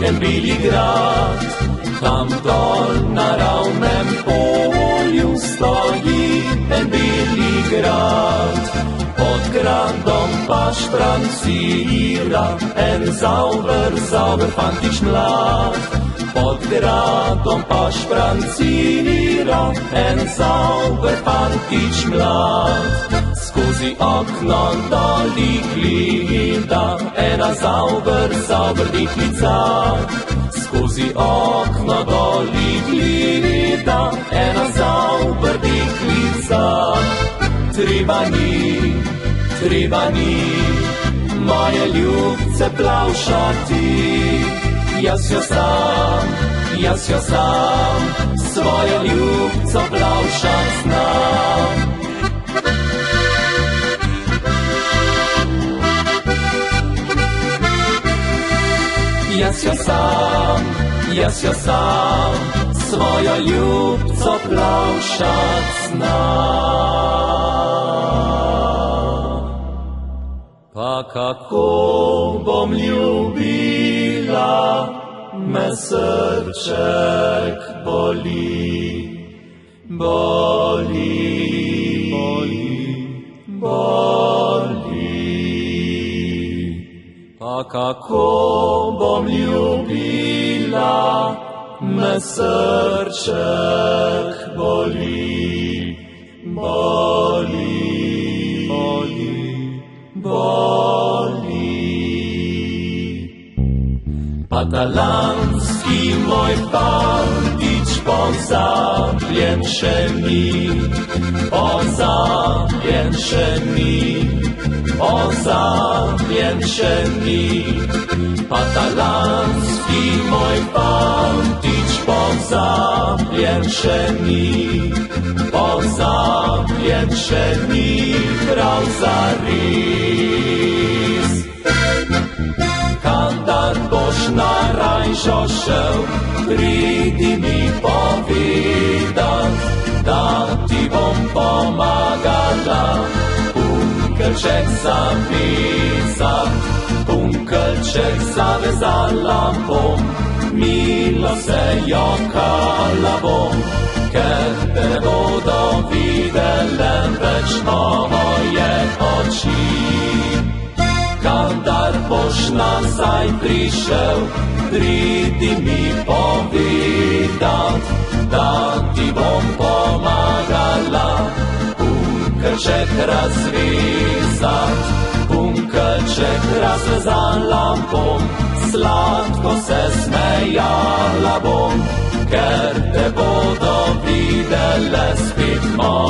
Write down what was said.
en billig grad. Tam dol na ravnem polju stoji en billig grad. Pod gradom pa štrancira en sauber fantič mlad. Pod gradom pa štrancira en sauber fantič mlad. Skozi okno doli gleda ena sauber deklica. Skozi okno doli gleda ena sauber deklica. Treba ni, moje ljubce plavšati. Jaz jo sam, svojo ljubco plavšat znam. Jaz jo sam, svojo ljubco plavšat znam. Pa kako bom ljubila, me srček boli. Pa kako bom ljubila, me srček boli. Patalanski moj fantič pozabljen še ni. Patalanski moj fantič pozabljen še ni, prav zares. Kadar boš na rajžo šel, pridi mi povedat, da ti bom pomagala punkelček zavezala bom, milo se jokala bom, ker te ne bodo videle več moje oči. Kadar boš nazaj prišel, pridi mi povedat, da ti bom pomagala punkelček razvezat. Punkelček razvezala bom, sladko se smejala bom, ker te bodo videle spet moje